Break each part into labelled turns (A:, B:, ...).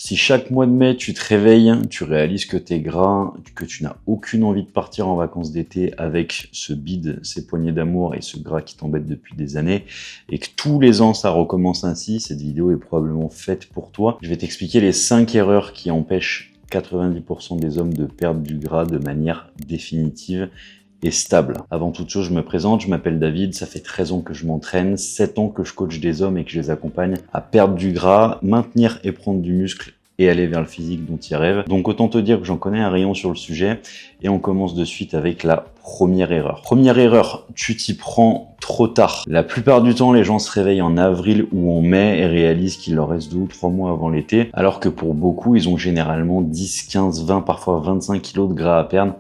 A: Si chaque mois de mai, tu te réveilles, tu réalises que t'es gras, que tu n'as aucune envie de partir en vacances d'été avec ce bide, ces poignées d'amour et ce gras qui t'embête depuis des années, et que tous les ans ça recommence ainsi, cette vidéo est probablement faite pour toi. Je vais t'expliquer les 5 erreurs qui empêchent 90% des hommes de perdre du gras de manière définitive et stable. Avant toute chose, je me présente, je m'appelle David, ça fait 13 ans que je m'entraîne, 7 ans que je coach des hommes et que je les accompagne à perdre du gras, maintenir et prendre du muscle et aller vers le physique dont ils rêvent. Donc autant te dire que j'en connais un rayon sur le sujet et on commence de suite avec la première erreur. Première erreur, tu t'y prends trop tard. La plupart du temps, les gens se réveillent en avril ou en mai et réalisent qu'il leur reste 2 ou 3 mois avant l'été, alors que pour beaucoup, ils ont généralement 10, 15, 20, parfois 25 kilos de gras à perdre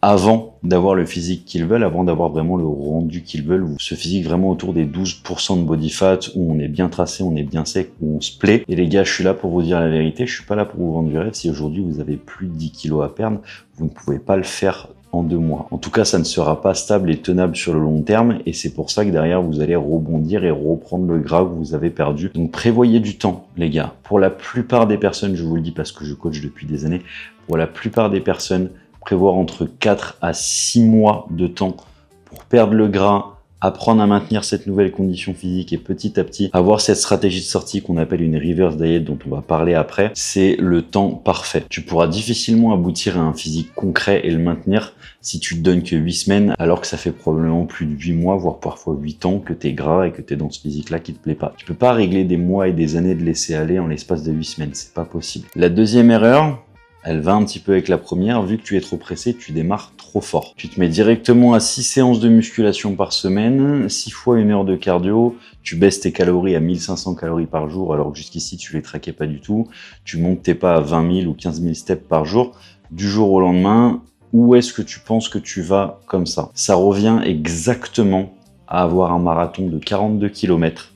A: avant d'avoir le physique qu'ils veulent, avant d'avoir vraiment le rendu qu'ils veulent, ou ce physique vraiment autour des 12% de body fat, où on est bien tracé, on est bien sec, où on se plaît. Et les gars, je suis là pour vous dire la vérité, je suis pas là pour vous vendre du rêve. Si aujourd'hui vous avez plus de 10 kilos à perdre, vous ne pouvez pas le faire en 2 mois. En tout cas, ça ne sera pas stable et tenable sur le long terme, et c'est pour ça que derrière, vous allez rebondir et reprendre le gras que vous avez perdu. Donc prévoyez du temps, les gars. Pour la plupart des personnes, je vous le dis parce que je coach depuis des années, pour la plupart des personnes, prévoir entre 4 à 6 mois de temps pour perdre le gras, apprendre à maintenir cette nouvelle condition physique et petit à petit avoir cette stratégie de sortie qu'on appelle une reverse diet dont on va parler après, c'est le temps parfait. Tu pourras difficilement aboutir à un physique concret et le maintenir si tu te donnes que 8 semaines alors que ça fait probablement plus de 8 mois, voire parfois 8 ans que tu es gras et que tu es dans ce physique-là qui te plaît pas. Tu peux pas régler des mois et des années de laisser aller en l'espace de 8 semaines, c'est pas possible. La deuxième erreur, elle va un petit peu avec la première, vu que tu es trop pressé, tu démarres trop fort. Tu te mets directement à 6 séances de musculation par semaine, 6 fois 1 heure de cardio, tu baisses tes calories à 1500 calories par jour, alors que jusqu'ici tu les traquais pas du tout, tu montes tes pas à 20 000 ou 15 000 steps par jour, du jour au lendemain, où est-ce que tu penses que tu vas comme ça? Ça revient exactement à avoir un marathon de 42 km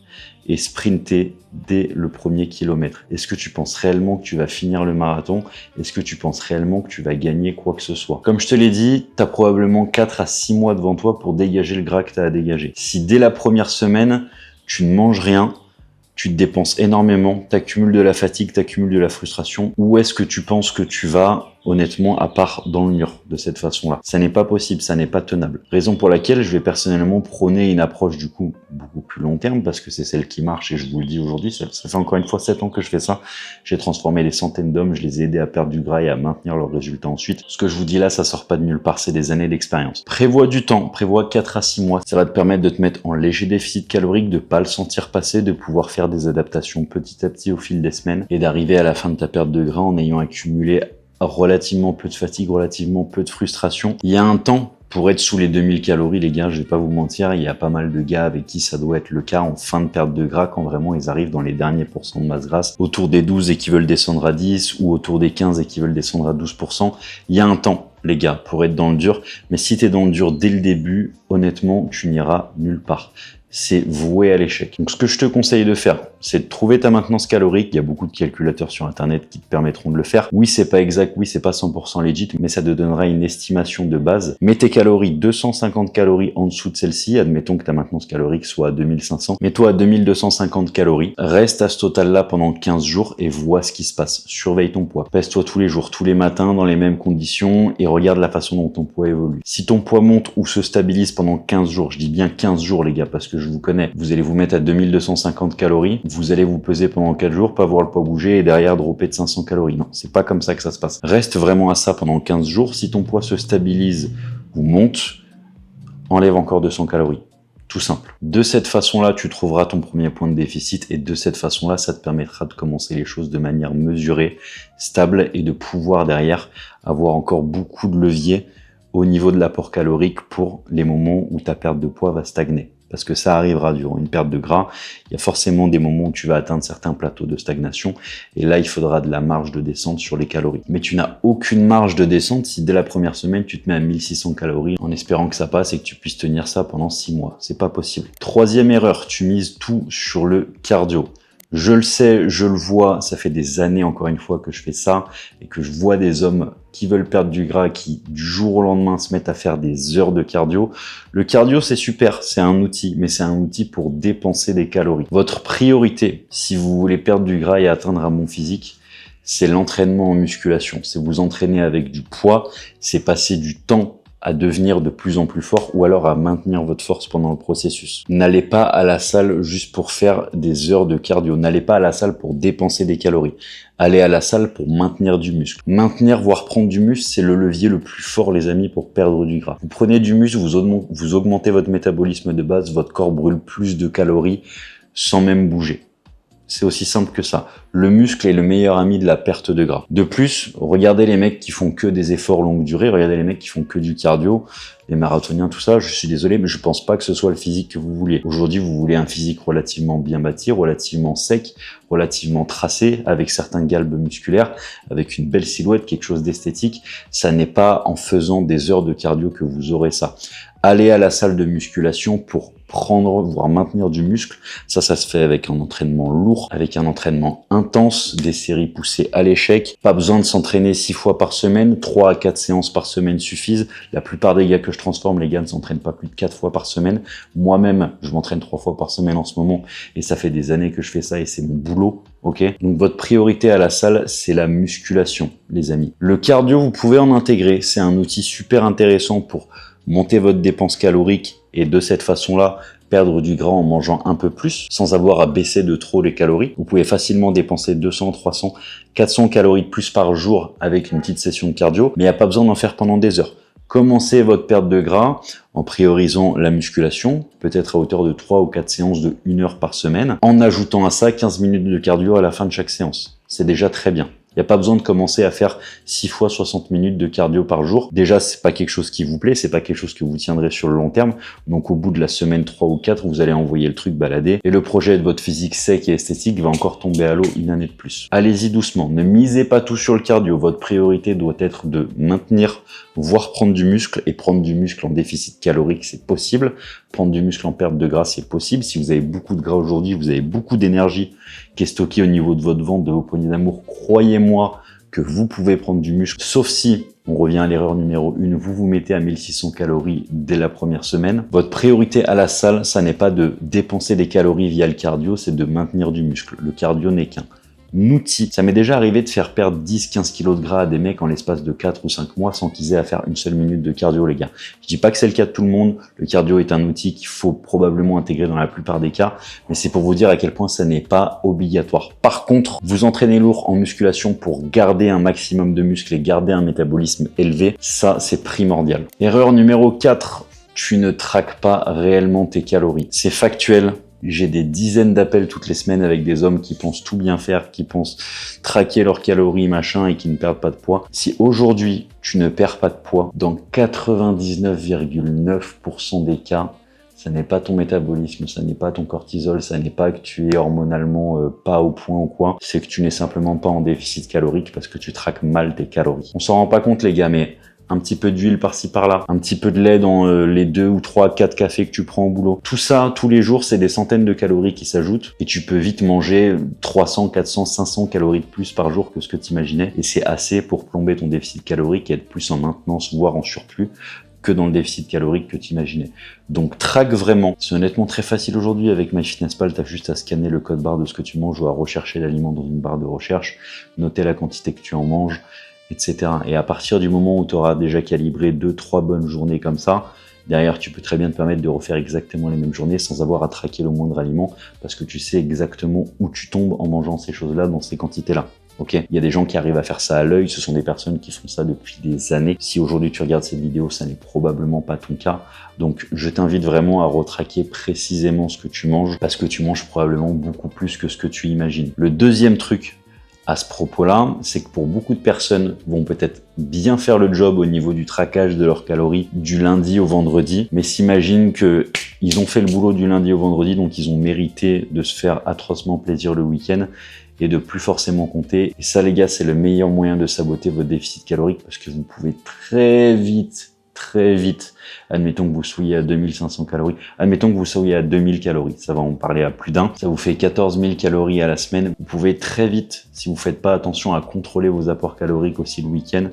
A: et sprinter dès le premier kilomètre. Est-ce que tu penses réellement que tu vas finir le marathon? Est-ce que tu penses réellement que tu vas gagner quoi que ce soit? Comme je te l'ai dit, tu as probablement 4 à 6 mois devant toi pour dégager le gras que tu as à dégager. Si dès la première semaine, tu ne manges rien, tu te dépenses énormément, tu accumules de la fatigue, tu accumules de la frustration, où est-ce que tu penses que tu vas, honnêtement, à part dans le mur de cette façon-là? Ça n'est pas possible, ça n'est pas tenable. Raison pour laquelle je vais personnellement prôner une approche du coup beaucoup plus long terme, parce que c'est celle qui marche et je vous le dis aujourd'hui, ça fait encore une fois 7 ans que je fais ça. J'ai transformé des centaines d'hommes, je les ai aidés à perdre du gras et à maintenir leurs résultats ensuite. Ce que je vous dis là, ça sort pas de nulle part, c'est des années d'expérience. Prévois du temps, prévois 4 à 6 mois. Ça va te permettre de te mettre en léger déficit calorique, de pas le sentir passer, de pouvoir faire des adaptations petit à petit au fil des semaines et d'arriver à la fin de ta perte de gras en ayant accumulé relativement peu de fatigue, relativement peu de frustration. Il y a un temps pour être sous les 2000 calories, les gars, je vais pas vous mentir, il y a pas mal de gars avec qui ça doit être le cas en fin de perte de gras quand vraiment ils arrivent dans les derniers pourcents de masse grasse, autour des 12 et qui veulent descendre à 10 ou autour des 15 et qui veulent descendre à 12%. Il y a un temps, les gars, pour être dans le dur, mais si tu es dans le dur dès le début, honnêtement, tu n'iras nulle part. C'est voué à l'échec. Donc ce que je te conseille de faire, c'est de trouver ta maintenance calorique. Il y a beaucoup de calculateurs sur internet qui te permettront de le faire. Oui, c'est pas exact, oui, c'est pas 100% legit, mais ça te donnera une estimation de base. Mets tes calories 250 calories en dessous de celle-ci. Admettons que ta maintenance calorique soit à 2500. Mets-toi à 2250 calories. Reste à ce total-là pendant 15 jours et vois ce qui se passe. Surveille ton poids. Pèse-toi tous les jours, tous les matins, dans les mêmes conditions et regarde la façon dont ton poids évolue. Si ton poids monte ou se stabilise pendant 15 jours, je dis bien 15 jours, les gars, parce que je vous connais, vous allez vous mettre à 2250 calories, vous allez vous peser pendant 4 jours, pas voir le poids bouger et derrière dropper de 500 calories. Non, c'est pas comme ça que ça se passe. Reste vraiment à ça pendant 15 jours. Si ton poids se stabilise ou monte, enlève encore 200 calories. Tout simple. De cette façon-là, tu trouveras ton premier point de déficit et de cette façon-là, ça te permettra de commencer les choses de manière mesurée, stable et de pouvoir derrière avoir encore beaucoup de levier au niveau de l'apport calorique pour les moments où ta perte de poids va stagner. Parce que ça arrivera durant une perte de gras, il y a forcément des moments où tu vas atteindre certains plateaux de stagnation, et là il faudra de la marge de descente sur les calories. Mais tu n'as aucune marge de descente si dès la première semaine tu te mets à 1600 calories en espérant que ça passe et que tu puisses tenir ça pendant 6 mois. C'est pas possible. Troisième erreur, tu mises tout sur le cardio. Je le sais, je le vois, ça fait des années encore une fois que je fais ça et que je vois des hommes qui veulent perdre du gras qui du jour au lendemain se mettent à faire des heures de cardio. Le cardio c'est super, c'est un outil, mais c'est un outil pour dépenser des calories. Votre priorité, si vous voulez perdre du gras et atteindre un bon physique, c'est l'entraînement en musculation. C'est vous entraîner avec du poids, c'est passer du temps à devenir de plus en plus fort ou alors à maintenir votre force pendant le processus. N'allez pas à la salle juste pour faire des heures de cardio. N'allez pas à la salle pour dépenser des calories. Allez à la salle pour maintenir du muscle. Maintenir, voire prendre du muscle, c'est le levier le plus fort, les amis, pour perdre du gras. Vous prenez du muscle, vous augmentez votre métabolisme de base, votre corps brûle plus de calories sans même bouger. C'est aussi simple que ça. Le muscle est le meilleur ami de la perte de gras. De plus, regardez les mecs qui font que des efforts longue durée, regardez les mecs qui font que du cardio, les marathoniens, tout ça, je suis désolé, mais je pense pas que ce soit le physique que vous vouliez. Aujourd'hui, vous voulez un physique relativement bien bâti, relativement sec, relativement tracé, avec certains galbes musculaires, avec une belle silhouette, quelque chose d'esthétique. Ça n'est pas en faisant des heures de cardio que vous aurez ça. Allez à la salle de musculation pour prendre, voire maintenir du muscle. Ça se fait avec un entraînement lourd, avec un entraînement intense, des séries poussées à l'échec. Pas besoin de s'entraîner 6 fois par semaine, 3 à 4 séances par semaine suffisent. La plupart des gars que je transforme, les gars ne s'entraînent pas plus de 4 fois par semaine. Moi-même, je m'entraîne 3 fois par semaine en ce moment et ça fait des années que je fais ça et c'est mon boulot. Ok, donc votre priorité à la salle, c'est la musculation, les amis. Le cardio, vous pouvez en intégrer. C'est un outil super intéressant pour monter votre dépense calorique et de cette façon-là, perdre du gras en mangeant un peu plus sans avoir à baisser de trop les calories. Vous pouvez facilement dépenser 200, 300, 400 calories de plus par jour avec une petite session de cardio, mais il n'y a pas besoin d'en faire pendant des heures. Commencez votre perte de gras en priorisant la musculation, peut-être à hauteur de 3 ou 4 séances de 1 heure par semaine, en ajoutant à ça 15 minutes de cardio à la fin de chaque séance. C'est déjà très bien. Il n'y a pas besoin de commencer à faire 6 fois 60 minutes de cardio par jour. Déjà, c'est pas quelque chose qui vous plaît, c'est pas quelque chose que vous tiendrez sur le long terme. Donc, au bout de la semaine 3 ou 4, vous allez envoyer le truc balader. Et le projet de votre physique sec et esthétique va encore tomber à l'eau une année de plus. Allez-y doucement. Ne misez pas tout sur le cardio. Votre priorité doit être de maintenir, voire prendre du muscle. Et prendre du muscle en déficit calorique, c'est possible. Prendre du muscle en perte de gras, c'est possible. Si vous avez beaucoup de gras aujourd'hui, vous avez beaucoup d'énergie qui est stockée au niveau de votre ventre, de vos poignées d'amour, croyez-moi que vous pouvez prendre du muscle, sauf si, on revient à l'erreur numéro 1, vous vous mettez à 1600 calories dès la première semaine. Votre priorité à la salle, ça n'est pas de dépenser des calories via le cardio, c'est de maintenir du muscle. Le cardio n'est qu'un outil. Ça m'est déjà arrivé de faire perdre 10-15 kilos de gras à des mecs en l'espace de 4 ou 5 mois sans qu'ils aient à faire une seule minute de cardio, les gars. Je dis pas que c'est le cas de tout le monde. Le cardio est un outil qu'il faut probablement intégrer dans la plupart des cas, mais c'est pour vous dire à quel point ça n'est pas obligatoire. Par contre, vous entraînez lourd en musculation pour garder un maximum de muscles et garder un métabolisme élevé, ça c'est primordial. Erreur numéro 4, tu ne traques pas réellement tes calories. C'est factuel. J'ai des dizaines d'appels toutes les semaines avec des hommes qui pensent tout bien faire, qui pensent traquer leurs calories, machin, et qui ne perdent pas de poids. Si aujourd'hui, tu ne perds pas de poids, dans 99,9% des cas, ça n'est pas ton métabolisme, ça n'est pas ton cortisol, ça n'est pas que tu es hormonalement pas au point ou quoi, c'est que tu n'es simplement pas en déficit calorique parce que tu traques mal tes calories. On s'en rend pas compte, les gars, mais un petit peu d'huile par-ci par-là, un petit peu de lait dans les 2 ou 3, 4 cafés que tu prends au boulot. Tout ça, tous les jours, c'est des centaines de calories qui s'ajoutent et tu peux vite manger 300, 400, 500 calories de plus par jour que ce que tu imaginais et c'est assez pour plomber ton déficit calorique et être plus en maintenance, voire en surplus que dans le déficit calorique que tu imaginais. Donc traque vraiment. C'est honnêtement très facile aujourd'hui avec MyFitnessPal, tu as juste à scanner le code barre de ce que tu manges ou à rechercher l'aliment dans une barre de recherche, noter la quantité que tu en manges, etc. Et à partir du moment où tu auras déjà calibré 2-3 bonnes journées comme ça, derrière tu peux très bien te permettre de refaire exactement les mêmes journées sans avoir à traquer le moindre aliment parce que tu sais exactement où tu tombes en mangeant ces choses-là dans ces quantités-là. Ok, il y a des gens qui arrivent à faire ça à l'œil, ce sont des personnes qui font ça depuis des années. Si aujourd'hui tu regardes cette vidéo, ça n'est probablement pas ton cas. Donc je t'invite vraiment à retraquer précisément ce que tu manges parce que tu manges probablement beaucoup plus que ce que tu imagines. Le deuxième truc à ce propos-là, c'est que pour beaucoup de personnes vont peut-être bien faire le job au niveau du traquage de leurs calories du lundi au vendredi, mais s'imaginent que ils ont fait le boulot du lundi au vendredi, donc ils ont mérité de se faire atrocement plaisir le week-end et de plus forcément compter. Et ça, les gars, c'est le meilleur moyen de saboter votre déficit calorique parce que vous pouvez très vite, admettons que vous soyez à 2500 calories, admettons que vous soyez à 2000 calories, ça va en parler à plus d'un, ça vous fait 14 000 calories à la semaine, vous pouvez très vite, si vous faites pas attention à contrôler vos apports caloriques aussi le week-end,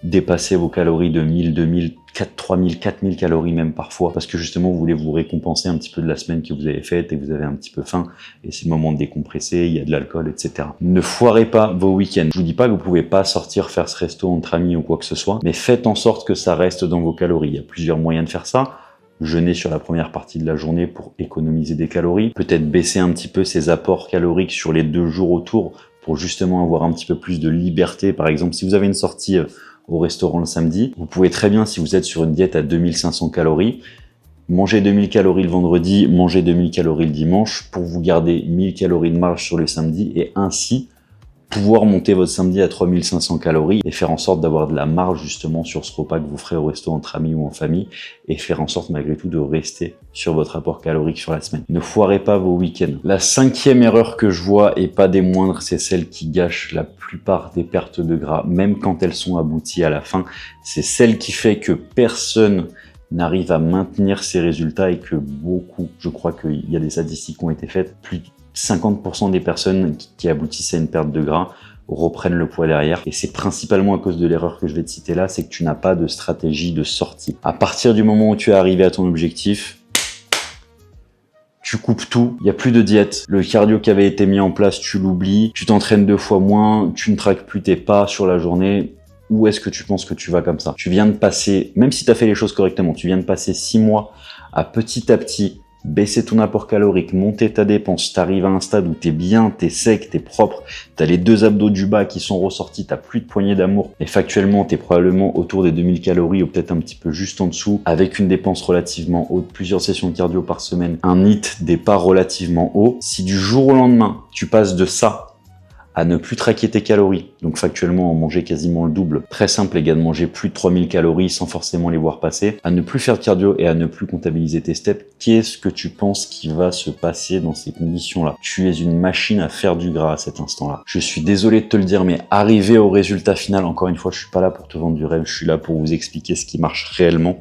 A: dépasser vos calories de 1000, 2000, 3000, 4000 calories même parfois, parce que justement vous voulez vous récompenser un petit peu de la semaine que vous avez faite et que vous avez un petit peu faim, et c'est le moment de décompresser, il y a de l'alcool, etc. Ne foirez pas vos week-ends. Je vous dis pas que vous pouvez pas sortir faire ce resto entre amis ou quoi que ce soit, mais faites en sorte que ça reste dans vos calories. Il y a plusieurs moyens de faire ça. Jeûner sur la première partie de la journée pour économiser des calories, peut-être baisser un petit peu ses apports caloriques sur les 2 jours autour pour justement avoir un petit peu plus de liberté. Par exemple, si vous avez une sortie au restaurant le samedi, vous pouvez très bien, si vous êtes sur une diète à 2500 calories, manger 2000 calories le vendredi, manger 2000 calories le dimanche pour vous garder 1000 calories de marge sur le samedi et ainsi pouvoir monter votre samedi à 3500 calories et faire en sorte d'avoir de la marge justement sur ce repas que vous ferez au resto entre amis ou en famille et faire en sorte malgré tout de rester sur votre apport calorique sur la semaine. Ne foirez pas vos week-ends. La 5e erreur que je vois, et pas des moindres, c'est celle qui gâche la plupart des pertes de gras, même quand elles sont abouties à la fin. C'est celle qui fait que personne n'arrive à maintenir ses résultats et que beaucoup, je crois qu'il y a des statistiques qui ont été faites, plus de 50% des personnes qui aboutissent à une perte de gras reprennent le poids derrière. Et c'est principalement à cause de l'erreur que je vais te citer là, c'est que tu n'as pas de stratégie de sortie. À partir du moment où tu es arrivé à ton objectif, tu coupes tout, il n'y a plus de diète. Le cardio qui avait été mis en place, tu l'oublies, tu t'entraînes 2 fois moins, tu ne traques plus tes pas sur la journée. Où est-ce que tu penses que tu vas comme ça? Tu viens de passer, même si tu as fait les choses correctement, tu viens de passer 6 mois à petit baisser ton apport calorique, monter ta dépense, t'arrives à un stade où t'es bien, t'es sec, t'es propre, t'as les 2 abdos du bas qui sont ressortis, t'as plus de poignée d'amour, et factuellement t'es probablement autour des 2000 calories ou peut-être un petit peu juste en dessous, avec une dépense relativement haute, plusieurs sessions de cardio par semaine, un HIIT, des pas relativement hauts. Si du jour au lendemain, tu passes de ça à ne plus traquer tes calories, donc factuellement en manger quasiment le double, très simple les gars, de manger plus de 3000 calories sans forcément les voir passer, à ne plus faire de cardio et à ne plus comptabiliser tes steps, qu'est-ce que tu penses qui va se passer dans ces conditions-là? Tu es une machine à faire du gras à cet instant-là. Je suis désolé de te le dire, mais arriver au résultat final, encore une fois, je suis pas là pour te vendre du rêve, je suis là pour vous expliquer ce qui marche réellement.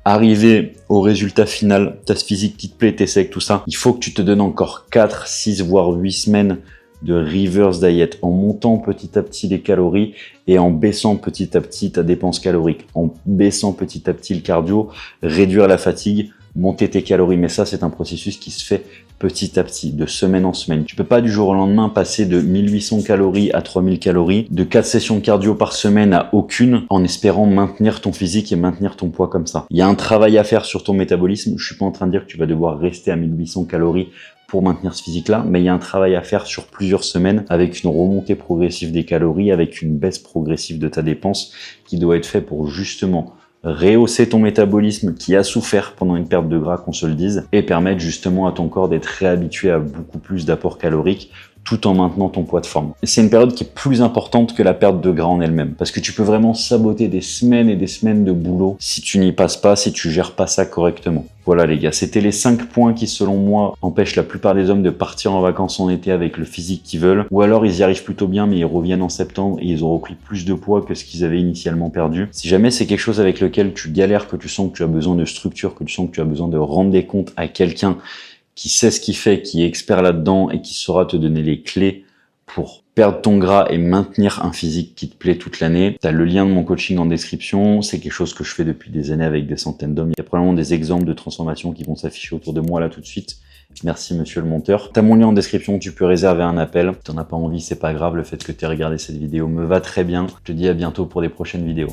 A: Arriver au résultat final, t'as ce physique qui te plaît, t'es sec, tout ça, il faut que tu te donnes encore 4, 6, voire 8 semaines de reverse diet, en montant petit à petit les calories et en baissant petit à petit ta dépense calorique, en baissant petit à petit le cardio, réduire la fatigue, monter tes calories. Mais ça, c'est un processus qui se fait petit à petit, de semaine en semaine. Tu peux pas du jour au lendemain passer de 1800 calories à 3000 calories, de 4 sessions de cardio par semaine à aucune, en espérant maintenir ton physique et maintenir ton poids comme ça. Il y a un travail à faire sur ton métabolisme. Je suis pas en train de dire que tu vas devoir rester à 1800 calories pour maintenir ce physique-là, mais il y a un travail à faire sur plusieurs semaines avec une remontée progressive des calories, avec une baisse progressive de ta dépense qui doit être fait pour justement rehausser ton métabolisme qui a souffert pendant une perte de gras, qu'on se le dise, et permettre justement à ton corps d'être réhabitué à beaucoup plus d'apports caloriques tout en maintenant ton poids de forme. C'est une période qui est plus importante que la perte de gras en elle-même, parce que tu peux vraiment saboter des semaines et des semaines de boulot si tu n'y passes pas, si tu gères pas ça correctement. Voilà les gars, c'était les 5 points qui selon moi empêchent la plupart des hommes de partir en vacances en été avec le physique qu'ils veulent, ou alors ils y arrivent plutôt bien mais ils reviennent en septembre et ils ont repris plus de poids que ce qu'ils avaient initialement perdu. Si jamais c'est quelque chose avec lequel tu galères, que tu sens que tu as besoin de structure, que tu sens que tu as besoin de rendre des comptes à quelqu'un qui sait ce qu'il fait, qui est expert là-dedans et qui saura te donner les clés pour perdre ton gras et maintenir un physique qui te plaît toute l'année. Tu as le lien de mon coaching en description. C'est quelque chose que je fais depuis des années avec des centaines d'hommes. Il y a probablement des exemples de transformations qui vont s'afficher autour de moi là tout de suite. Merci monsieur le monteur. Tu as mon lien en description, tu peux réserver un appel. Si tu n'en as pas envie, c'est pas grave. Le fait que tu aies regardé cette vidéo me va très bien. Je te dis à bientôt pour des prochaines vidéos.